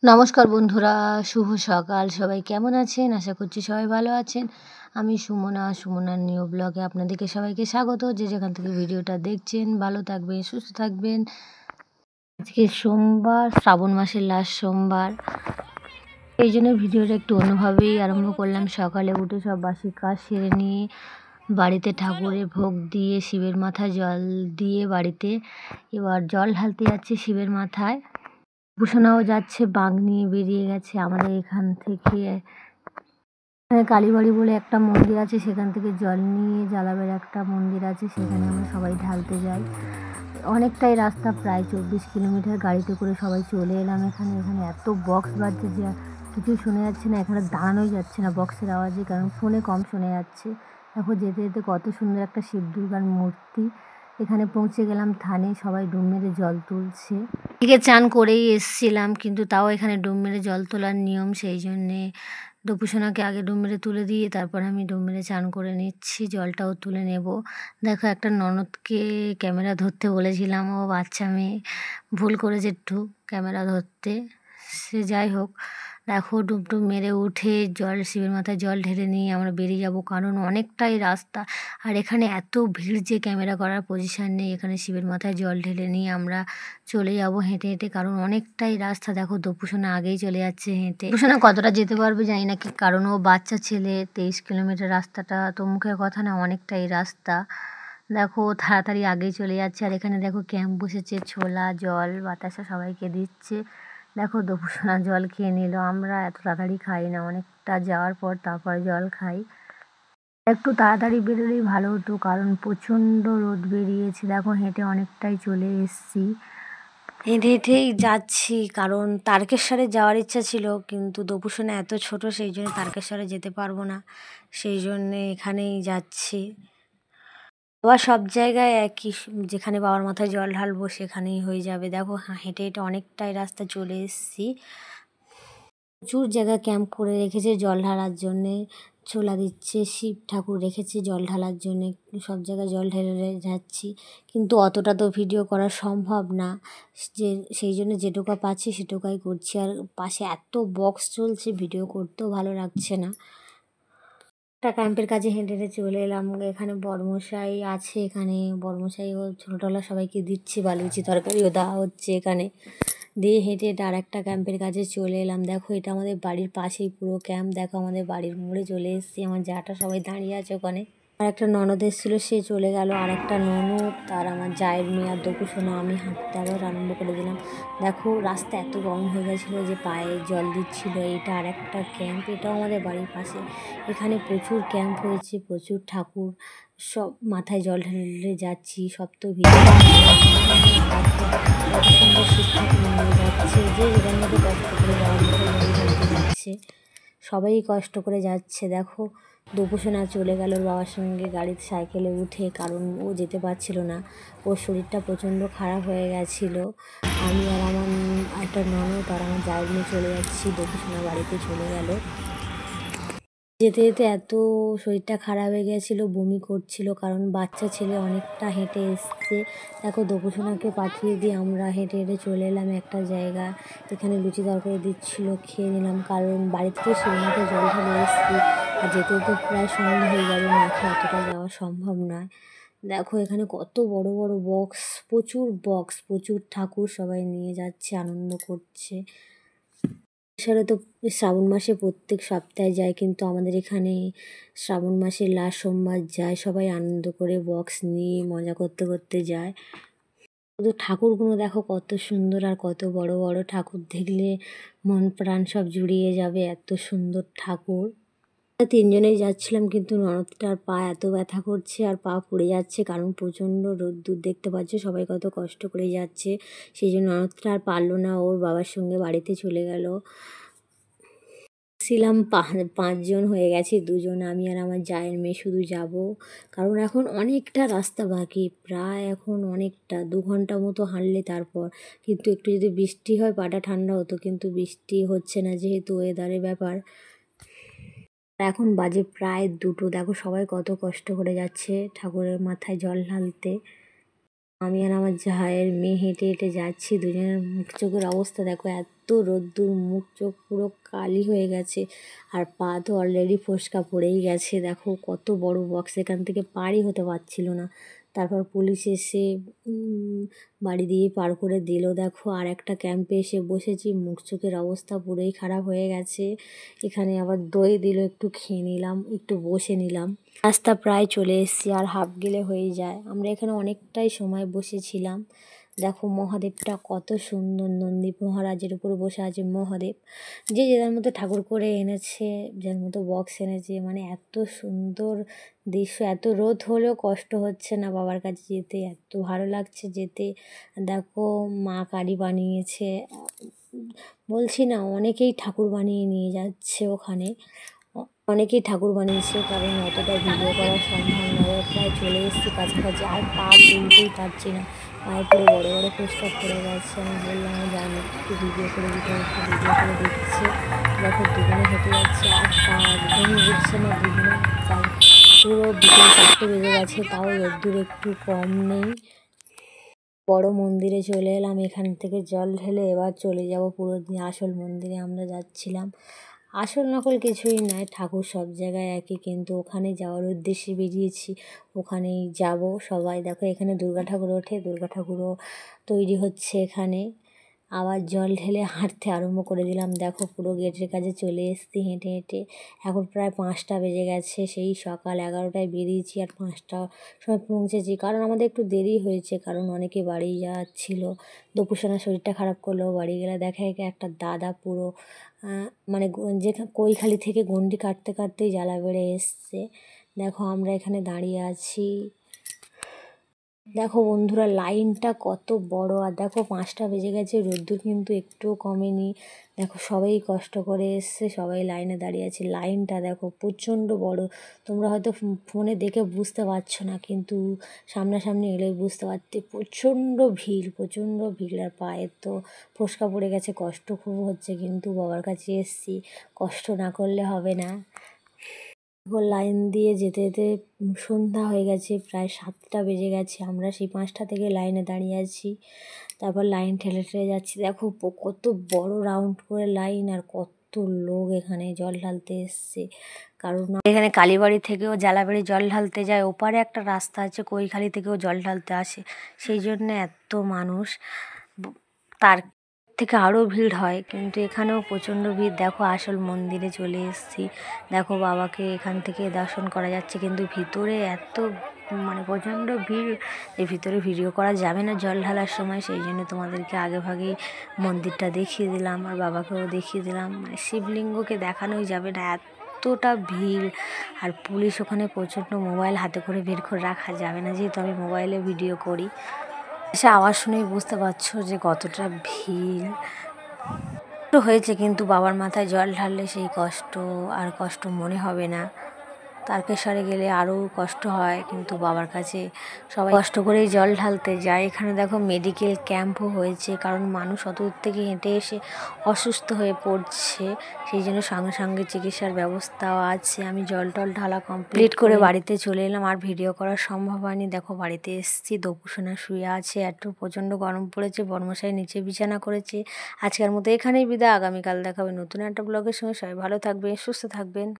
নমস্কার বন্ধুরা, শুভ সকাল। সবাই কেমন আছেন? আশা করছি সবাই ভালো আছেন। আমি সুমনার নিউ ব্লগে আপনাদেরকে সবাইকে স্বাগত। যে যেখান থেকে ভিডিওটা দেখছেন ভালো থাকবেন, সুস্থ থাকবেন। আজকে সোমবার, শ্রাবণ মাসের লাস্ট সোমবার। এই জন্য ভিডিওটা একটু অন্যভাবেই আরম্ভ করলাম। সকালে উঠে সব বাসি কাজ সেরে নিয়ে বাড়িতে ঠাকুরের ভোগ দিয়ে শিবের মাথায় জল দিয়ে বাড়িতে এবার জল ঢালতে যাচ্ছে শিবের মাথায়। ভূষণাও যাচ্ছে, বাঁক নিয়ে বেরিয়ে গেছে আমাদের এখান থেকে। কালীবাড়ি বলে একটা মন্দির আছে, সেখান থেকে জল নিয়ে জালাবের একটা মন্দির আছে, সেখানে আমরা সবাই ঢালতে যাই। অনেকটাই রাস্তা, প্রায় 24 কিলোমিটার গাড়িতে করে সবাই চলে এলাম এখানে। এত বক্স বাজছে যে কিছুই শোনা যাচ্ছে না, এখানে দাঁড়ানোই যাচ্ছে না বক্সের আওয়াজে, কারণ ফোনে কম শোনা যাচ্ছে। দেখো যেতে যেতে কত সুন্দর একটা শিব দুর্গার মূর্তি। এখানে পৌঁছে গেলাম থানে, সবাই ডুব মেরে জল তুলছে। এদিকে চান করেই এসছিলাম, কিন্তু তাও এখানে ডুব মেরে জল তোলার নিয়ম, সেই জন্যে দপুসোনাকে আগে ডুব মেরে তুলে দিয়ে তারপর আমি ডুব মেরে চান করে নিচ্ছি, জলটাও তুলে নেব। দেখো একটা ননদকে ক্যামেরা ধরতে বলেছিলাম, ও বাচ্চা মেয়ে ভুল করেছে একটু ক্যামেরা ধরতে। সে যাই হোক, দেখো ডুব ডুব মেরে উঠে জল শিবের মাথায় জল ঢেলে নিয়ে আমরা বেরিয়ে যাব, কারণ অনেকটাই রাস্তা। আর এখানে এত ভিড় যে ক্যামেরা করার পজিশান নেই। এখানে শিবের মাথায় জল ঢেলে নিয়ে আমরা চলে যাব হেঁটে হেঁটে, কারণ অনেকটাই রাস্তা। দেখো দপুসোনা আগেই চলে যাচ্ছে হেঁটে। দপুসোনা কতটা যেতে পারবে জানি না, কি কারণ ও বাচ্চা ছেলে। 23 কিলোমিটার রাস্তাটা তো মুখের কথা না, অনেকটাই রাস্তা। দেখো তাড়াতাড়ি আগেই চলে যাচ্ছে। আর এখানে দেখো ক্যাম্প বসেছে, ছোলা জল বাতাসা সবাইকে দিচ্ছে। দেখো দপুসোনা জল খেয়ে নিল। আমরা এত তাড়াতাড়ি খাই না, অনেকটা যাওয়ার পর তারপরে জল খাই। একটু তাড়াতাড়ি বেরোলেই ভালো হতো, কারণ প্রচণ্ড রোদ বেরিয়েছে। দেখো হেঁটে অনেকটাই চলে এসেছি, হেঁটে হেঁটেই যাচ্ছি, কারণ তারকেশ্বরে যাওয়ার ইচ্ছা ছিল, কিন্তু দপুসোনা এত ছোট, সেই জন্য তারকেশ্বরে যেতে পারবো না, সেই জন্যে এখানেই যাচ্ছি। আবার সব জায়গায় একই, যেখানে বাবার মাথায় জল ঢালবো সেখানেই হয়ে যাবে। দেখো হেঁটে হেঁটে অনেকটাই রাস্তা চলে এসেছি। প্রচুর জায়গা ক্যাম্প করে রেখেছে জল ঢালার জন্যে, ছোলা দিচ্ছে, শিব ঠাকুর রেখেছে জল ঢালার জন্যে। সব জায়গায় জল ঢেলে যাচ্ছি, কিন্তু অতটা তো ভিডিও করা সম্ভব না, যে সেই জন্য যেটুকু পাচ্ছি সেটুকুই করছি। আর পাশে এত বক্স চলছে, ভিডিও করতেও ভালো লাগছে না। একটা ক্যাম্পের কাছে হেঁটে হেঁটে চলে এলাম। এখানে বড়মশাই আছে, এখানে বড়মশাই ও ছোটোটলা সবাইকে দিচ্ছে, বালুচি তরকারিও দেওয়া হচ্ছে এখানে। দিয়ে হেঁটে হেঁটে আর একটা ক্যাম্পের কাছে চলে এলাম। দেখো এটা আমাদের বাড়ির পাশেই পুরো ক্যাম্প। দেখো আমাদের বাড়ির মোড়ে চলে এসেছি, আমার জাটা সবাই দাঁড়িয়ে আছে ওখানে। আর একটা ননদ এসেছিলো, সে চলে গেল। আর একটা ননদ, তার আমার জায়ের মেয়ে আর দপুসোনা, আমি হাঁটতে আবার আরম্ভ করে দিলাম। দেখো রাস্তা এত গরম হয়ে গেছিলো যে পায়ে জল দিচ্ছিলো। এটা আর একটা ক্যাম্প, এটাও আমাদের বাড়ির পাশে। এখানে প্রচুর ক্যাম্প হয়েছে, প্রচুর ঠাকুর, সব মাথায় জল ঢেলে যাচ্ছি। সব তো ভিড়, কত সুন্দর শিব ঠাকুর নিয়ে যাচ্ছে, যে যেখান মধ্যে কষ্ট করে বাবার মাথায় জল ঢালতে যাচ্ছে, সবাই কষ্ট করে যাচ্ছে। দেখো দপুসোনা চলে গেল ওর বাবার সঙ্গে গাড়িতে সাইকেলে উঠে, কারণ ও যেতে পারছিল না, ওর শরীরটা প্রচণ্ড খারাপ হয়ে গেছিলো। আমি আর আমার একটা ননদ আর আমার জায়ের মেয়ে চলে যাচ্ছি, দপুসোনা বাড়িতে চলে গেল। যেতে যেতে এত শরীরটা খারাপ হয়ে গেছিলো, বমি করছিল, কারণ বাচ্চা ছেলে অনেকটা হেঁটে এসছে। দেখো দপুসোনাকে পাঠিয়ে দিয়ে আমরা হেঁটে হেঁটে চলে এলাম একটা জায়গা, এখানে লুচি তরকারি দিচ্ছিলো, খেয়ে নিলাম, কারণ বাড়ি থেকে শিবের মাথায় জল ঢেলে এসছি। আর যেতে যেতে প্রায় সন্ধ্যা হয়ে যাবে, না খেয়ে অতটা যাওয়া সম্ভব নয়। দেখো এখানে কত বড় বড় বক্স, প্রচুর ঠাকুর, সবাই নিয়ে যাচ্ছে, আনন্দ করছে। এছাড়া তো শ্রাবণ মাসে প্রত্যেক সপ্তাহে যায়, কিন্তু আমাদের এখানে শ্রাবণ মাসের লাস্ট সোমবার যায়, সবাই আনন্দ করে বক্স নিয়ে মজা করতে করতে যায়। শুধু ঠাকুরগুলো দেখো কত সুন্দর, আর কত বড় বড় ঠাকুর, দেখলে মন প্রাণ সব জুড়িয়ে যাবে, এত সুন্দর ঠাকুর। তিনজনেই যাচ্ছিলাম, কিন্তু ননদটার পা এত ব্যথা করছে আর পা পুড়ে যাচ্ছে, কারণ প্রচণ্ড রোদ্দুর, দেখতে পাচ্ছে সবাই কত কষ্ট করে যাচ্ছে, সেই জন্য ননদটা আর পারলো না, ওর বাবার সঙ্গে বাড়িতে চলে গেল। ছিলাম 5জন হয়ে গেছি, 2জন আমি আর আমার জায়ের মেয়ে শুধু যাব, কারণ এখন অনেকটা রাস্তা বাকি, প্রায় এখন অনেকটা 2 ঘন্টা মতো হাঁটলে তারপর। কিন্তু একটু যদি বৃষ্টি হয় পাটা ঠান্ডা হতো, কিন্তু বৃষ্টি হচ্ছে না, যেহেতু ওয়েদারের ব্যাপার। এখন বাজে প্রায় 2টো। দেখো সবাই কত কষ্ট করে যাচ্ছে ঠাকুরের মাথায় জল ঢালতে। আমি আর আমার জায়ের মেয়ে হেঁটে হেঁটে যাচ্ছি, দুজনের মুখ চোখের অবস্থা দেখো, এত রোদ্দুর, মুখ চোখ পুরো কালি হয়ে গেছে আর পা তো অলরেডি ফোস্কা পড়েই গেছে। দেখো কত বড় বক্স, এখান থেকে পারই হতে পারছিল না। তারপর পুলিশ এসে বাড়ি দিয়ে পার করে দিল। দেখো আর একটা ক্যাম্পে এসে বসেছি, মুখ চোখের অবস্থা পুরোই খারাপ হয়ে গেছে। এখানে আবার দই দিল, একটু খেয়ে নিলাম, একটু বসে নিলাম। রাস্তা প্রায় চলে এসেছি, আর হাফ গেলে হয়ে যায়। আমরা এখানে অনেকটাই সময় বসেছিলাম। দেখো মহাদেবটা কত সুন্দর, নন্দী মহারাজের উপর বসে আছে মহাদেব। যে যার মতো ঠাকুর করে এনেছে, যার মতো বক্স এনেছে, মানে এত সুন্দর দৃশ্য। এত রোদ হলেও কষ্ট হচ্ছে না বাবার কাছে যেতে, এত ভালো লাগছে যেতে। দেখো মা কালী বানিয়েছে, বলছি না, অনেকেই ঠাকুর বানিয়ে নিয়ে যাচ্ছে ওখানে, অনেকেই ঠাকুর বানিয়েছে, কারণ অতটা ভিডিও করা সম্ভব নয়। প্রায় চলে এসেছি কাছাকাছি, আর পা তুলতেই পারছি না, পায়ে পুরো বড়ো বড়ো ফুসকা পড়ে গেছে। আমি বললাম আমার জানি একটু ভিডিও করে দিতে, একটু ভিডিও করে দিচ্ছে। দেখো দুজনে হেঁটে যাচ্ছে, আর পা একদমই উঠছে না দুজনে। তার পুরো বিকেল 4টে বেজে গেছে, তাও রোদ্দুর একটু কম নেই। বড় মন্দিরে চলে এলাম, এখান থেকে জল ঢেলে এবার চলে যাব পুরো আসল মন্দিরে। আমরা যাচ্ছিলাম, আসল নকল কিছুই নয়, ঠাকুর সব জায়গায় একই, কিন্তু ওখানে যাওয়ার উদ্দেশ্যে বেরিয়েছি, ওখানেই যাব সবাই। দেখো এখানে দুর্গা ঠাকুর ওঠে, দুর্গা ঠাকুরও তৈরি হচ্ছে এখানে। আবার জল ঢেলে হাঁটতে আরম্ভ করে দিলাম। দেখো পুরো গেটের কাছে চলে এসেছি হেঁটে হেঁটে। এখন প্রায় 5টা বেজে গেছে, সেই সকাল 11টায় বেরিয়েছি আর 5টার সময় পৌঁছেছি। কারণ আমাদের একটু দেরি হয়েছে, কারণ অনেকে বাড়ি যাচ্ছিলো। দুপুরসোনা শরীরটা খারাপ করলেও বাড়ি গেলে দেখা একটা দাদা পুরো মানে যেখানে কৈখালি থেকে গন্ডি কাটতে কাটতেই জ্বালা বেড়ে এসছে। দেখো আমরা এখানে দাঁড়িয়ে আছি। দেখো বন্ধুরা লাইনটা কত বড়, আর দেখো 5টা বেজে গেছে, রোদ্দুর কিন্তু একটুও কমেনি। দেখো সবাই কষ্ট করে এসছে, সবাই লাইনে দাঁড়িয়ে আছে। লাইনটা দেখো প্রচণ্ড বড়, তোমরা হয়তো ফোনে দেখে বুঝতে পারছো না, কিন্তু সামনাসামনি এলেই বুঝতে পারতে। প্রচণ্ড ভিড়, প্রচণ্ড ভিড়, আর পায়ের তো ফোস্কা পড়ে গেছে, কষ্ট খুব হচ্ছে, কিন্তু বাবার কাছে এসছি, কষ্ট না করলে হবে না। লাইন দিয়ে যেতে যেতে সন্ধ্যা হয়ে গেছে, প্রায় 7টা বেজে গেছে। আমরা সেই 5টা থেকে লাইনে দাঁড়িয়ে আছি, তারপর লাইন ঠেলে ঠেলে যাচ্ছি। দেখো কত বড় রাউন্ড করে লাইন, আর কত লোক এখানে জল ঢালতে এসছে। কারণ এখানে কালীবাড়ি থেকেও জালাবাড়ি জল ঢালতে যায়, ওপারে একটা রাস্তা আছে, কৈখালি থেকেও জল ঢালতে আসে, সেই জন্য এত মানুষ। তার থেকে আরও ভিড় হয়, কিন্তু এখানেও প্রচণ্ড ভিড়। দেখো আসল মন্দিরে চলে এসেছি, দেখো বাবাকে এখান থেকে দর্শন করা যাচ্ছে, কিন্তু ভিতরে এত মানে প্রচণ্ড ভিড়, এই ভিতরে ভিডিও করা যাবে না জল ঢালার সময়, সেই জন্য তোমাদেরকে আগে ভাগেই মন্দিরটা দেখিয়ে দিলাম, আর বাবাকেও দেখিয়ে দিলাম। মানে শিবলিঙ্গকে দেখানোই যাবে না, এতটা ভিড়। আর পুলিশ ওখানে প্রচণ্ড, মোবাইল হাতে করে বের করে রাখা যাবে না, যেহেতু আমি মোবাইলে ভিডিও করি। সে আওয়াজ শুনেই বুঝতে পারছো যে কতটা ভিড় হয়েছে, কিন্তু বাবার মাথায় জল ঢাললে সেই কষ্ট আর কষ্ট মনে হবে না। তারকেশ্বরে গেলে আরও কষ্ট হয়, কিন্তু বাবার কাছে সবাই কষ্ট করেই জল ঢালতে যায়। এখানে দেখো মেডিকেল ক্যাম্পও হয়েছে, কারণ মানুষ অত দূর থেকে হেঁটে এসে অসুস্থ হয়ে পড়ছে, সেই জন্য সঙ্গে সঙ্গে চিকিৎসার ব্যবস্থাও আছে। আমি জল টল ঢালা কমপ্লিট করে বাড়িতে চলে এলাম, আর ভিডিও করা সম্ভব হয়নি। দেখো বাড়িতে এসেছি, দপুসোনা শুয়ে আছে, একটু প্রচণ্ড গরম পড়েছে, বর্মশাই নিচে বিছানা করেছে। আজকের মতো এখানেই বিদায়, আগামীকাল দেখাবে নতুন একটা ব্লগের সঙ্গে। সবাই ভালো থাকবে, সুস্থ থাকবেন।